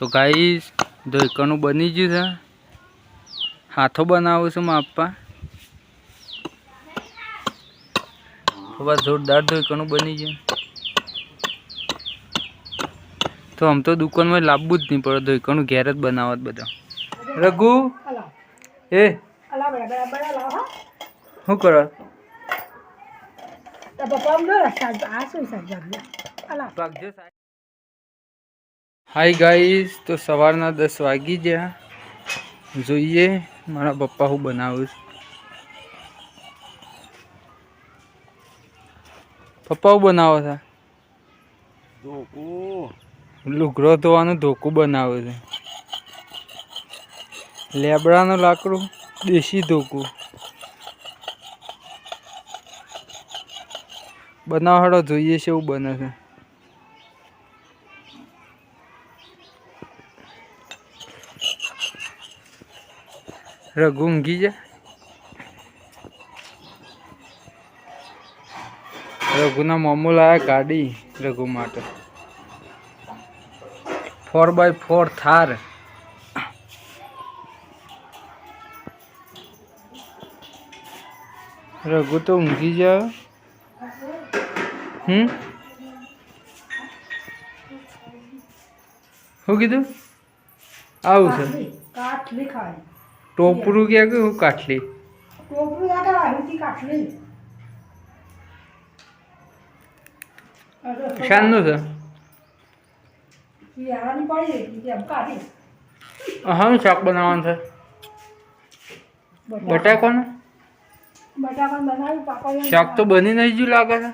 તો ગાઈસ ધોઈકણું બની ગયું છે. હાથો બનાવું છું માપા. બસ જોરદાર ધોઈકણું બની ગયું. તો આમ તો દુકાનમાં લાવવું જ નહીં પડે, ધોઈકણું ઘેર જ બનાવત બધા. રઘુ એ શું કરો? હાય ગાઈસ, તો સવારના 10 વાગી ગયા. જોઈએ મારા પપ્પા હું બનાવું છું. પપ્પા હું બનાવો છે? લુગડો ધોવાનું ધોકું બનાવે છે. લેબડાનું લાકડું, દેશી ધોકું બનાવડો. જોઈએ છે એવું બને છે. રઘુ ઊંઘી જાય. રઘુના મોમો લાયા ગાડી રઘુ માટે 4x4 થાર. રઘુ તો ઊંઘી જાય. શું કીધું? આવું છે ટોપરું કે હું કાટલી શાનનું છે? હા શાક બનાવવાનું છે. બટાકાનું શાક તો બની નહીં ગયું લાગે છે.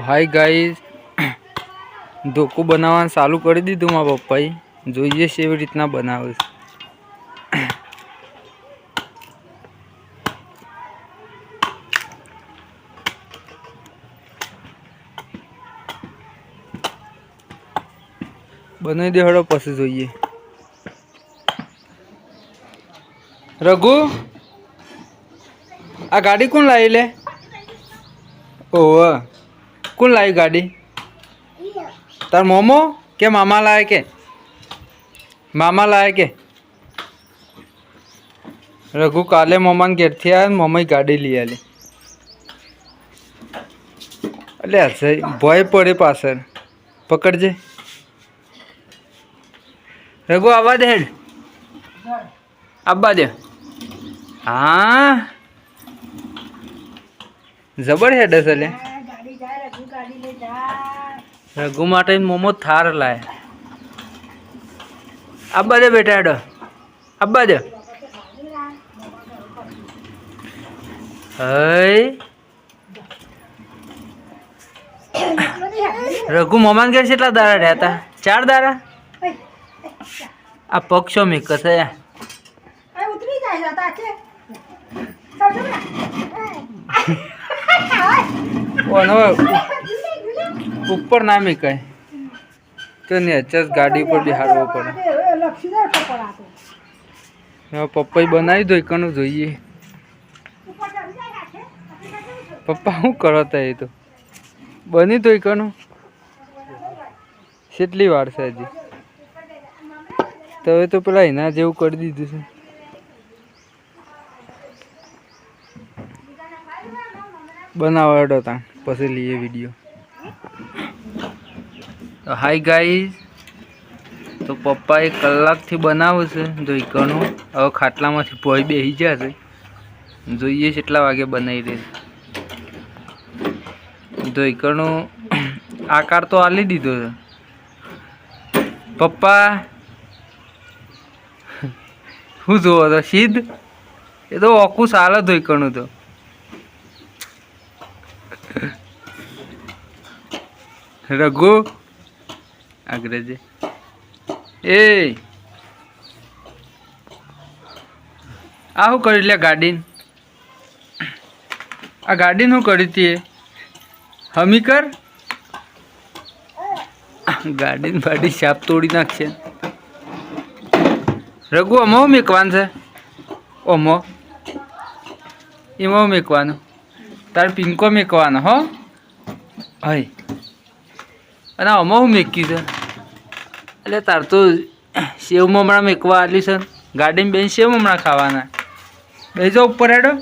હાય ગાઈસ, ધોકું બનાવવાનું ચાલુ કરી દીધું મારા પપ્પાએ. જોઈએ છે એવી રીતના બનાવે છે. બનાવી દે હળો પછી જોઈએ. રઘુ આ ગાડી કોણ લાવી લે? ઓહ કોણ લાવી ગાડી? તાર મોમો કે મામા લાવે? કે મામા લાવે કે? રઘુ કાલે મોમાને ઘેરથી આવ્યા, મોમાએ ગાડી લઈ આલી. એટલે હશે ભય પડે પાછળ. પકડજે રઘુ, આવવા દે. હેડ આવવા દે. હા જબર હેડ છે લે. રઘુ માટે મોમો થાર લાય. આવવા દે બેટા, હેડો આવવા દે. રઘુ મોમાન ઘેર કેટલા દાડા રહ્યા હતા? 4 દાડા. આ પક્ષો મેં કશે ઉપર ના મી કઈ તો ને ગાડી પર બિહારવો પડે. પપ્પા બનાવી દો એકનું. જોઈએ પપ્પા શું કરો તા? એ તો બની તો એકનું. કેટલી વાર છે હજી? તો હવે તો પેલા એના જેવું કરી દીધું છે. બનાવડો તા પછી લઈએ વિડીયો. તો હાય ગાઈસ, તો પપ્પા 1 કલાકથી બનાવે છે ધોઈકણું. હવે ખાટલામાંથી ભોય બેસી ગયા છે. જોઈએ કેટલા વાગે બનાવી દે. ધોઈકણું આકાર તો આલી દીધો છે. પપ્પા શું જોવો તો? સીધ એ તો ઓકું સાલ ધોઈકણું તો. રઘુ આગળ એ આ શું કરી લે ગાડી? આ ગાડી શું કરી હતી? હમી કર. ગાડી બાડી શાપ તોડી નાખશે. રઘુ આમાં મેકવાનું છે? ઓમો એમાં મેકવાનું. તાર પિંકો મેકવાનો હો હય અને આમાં હું મેક્યું છે એટલે તાર તો સેવ મમણા મેકવા આલી છે ગાડીમાં બેસી સેવ મમણા ખાવાના બેસી જાઓ ઉપર હેડો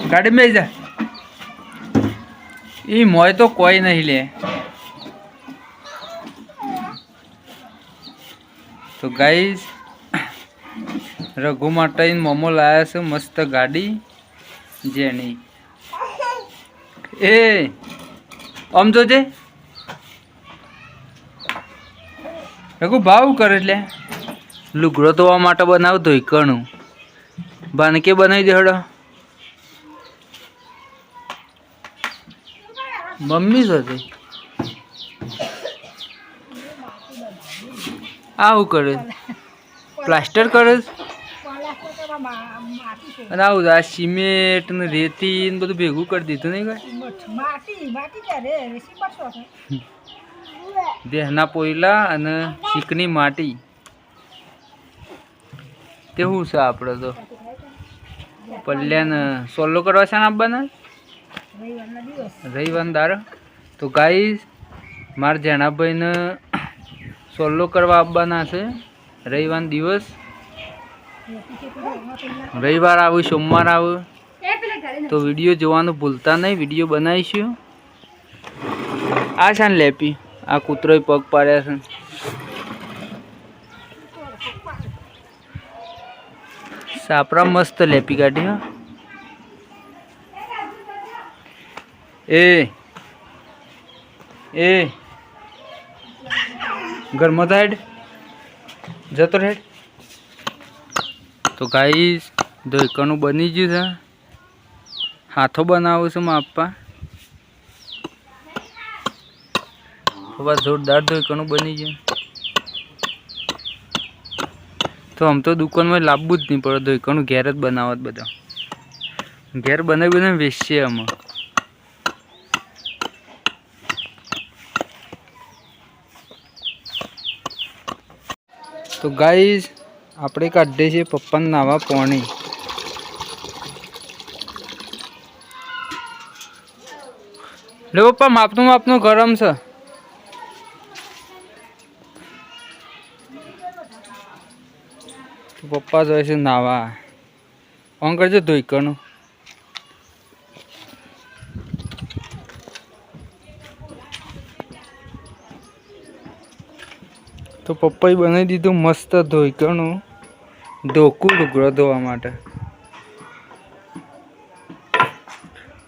ગાડીમાં બેસી જા એ મોય તો કોઈ નહીં લે તો ગાઈસ રઘુ માટે મોમો લાયા છે મસ્ત ગાડી જેની એ આમ જોજે રઘુ ભાવ કરે એટલે લુગડો ધોવા માટે બનાવ ધોઈકણું બાનકે બનાવી દે હડો મમ્મી સાથે આવું કરે પ્લાસ્ટર કરે અને આવું આ સિમેન્ટ ને રેતી ને બધું ભેગું કરી દીધું નહીં કઈ દેહના પોયલા અને ચીકની માટી તે શું છે આપણે તો પલ્યાને સોલો કરવા છે ને આપવાના રવિવાર દારો તો ગાઈસ મારા જેણાભાઈને સોલો કરવા આપવાના છે રવિવાર દિવસ રવિવાર આવું સોમવાર આવું તો વિડીયો જોવાનું ભૂલતા નહીં વિડીયો બનાવીશું આ છે ને લેપી આ કૂતરોય પગ પાડ્યા છે સાપરા મસ્ત લેપી કાઢી હા એ ઘરમાં તો હેડ જતો હેડ તો ગાઈસ ધોઈકણું બની ગયું છે હાથો બનાવું છું માપા બસ જોરદાર ધોઈકણું બની ગયું તો આમ તો દુકાનમાં લાવવું જ નહીં પડે ધોઈકણું ઘેર જ બનાવત બધા ઘેર બનાવી વેચીએ અમે તો ગાઈસ આપણે કાઢીએ છીએ પપ્પાને નાવા પાણી લે પપ્પા માપનું ગરમ છે તો પપ્પા જાય છે નાવા ઓન કરજો ધોઈકણું તો પપ્પાએ બનાવી દીધું મસ્ત ધોઈકણું ધોકું લુગડો ધોવા માટે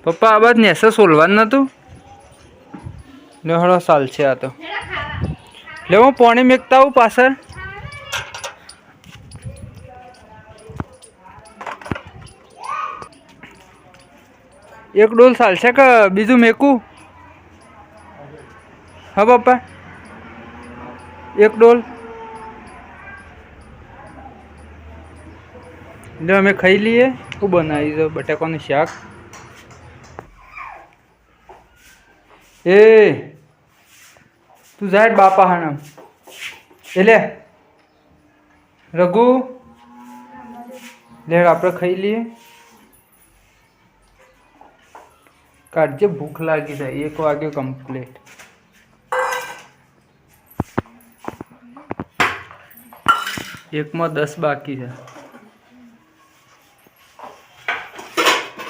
પપ્પા આ બાદ નેસે સોલવાનું નતું લે હળો સાલ છે આ તો લે હું પાણી મેકતા આવું પાછળ એક ડોલ ચાલશે કે બીજું મેકું હા પપ્પા એક ડોલ જો અમે ખાઈ લઈએ શું બનાવી દો બટાકાનું શાક એ તું જાય બાપા હાના એટલે રઘુ લે આપણે ખાઈ લઈએ કાઢજે ભૂખ લાગી જાય 1 વાગે કમ્પ્લીટ એકમાં 10 બાકી છે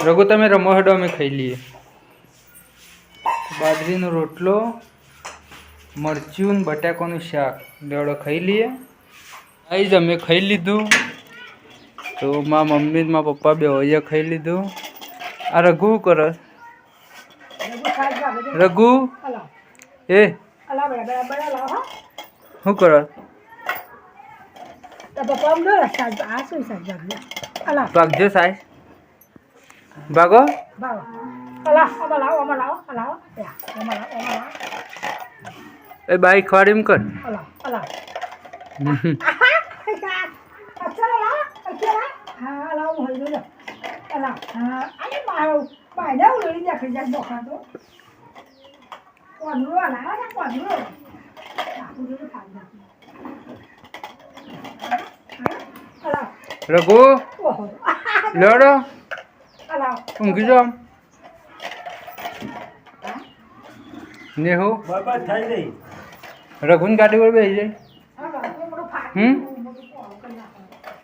રઘુ તમે રમો હેડો અમે ખાઈ લઈએ બાજરીનો રોટલો મરચું બટાકાનું શાક લેવડો ખાઈ લઈએ આઈ જ અમે ખાઈ લીધું તો મારા મમ્મી મારા પપ્પા બે હોય ખાઈ લીધું આ રઘુ કરે રઘુ એ શું કરો ભાગજો સાહેબ ભાગો એ બાઈ ખવાડી એમ કર રઘુ લડો ઊંઘી જાઓ નેહો બરાબર થઈ ગઈ. રઘુન ગાડી પર બેસી જાય.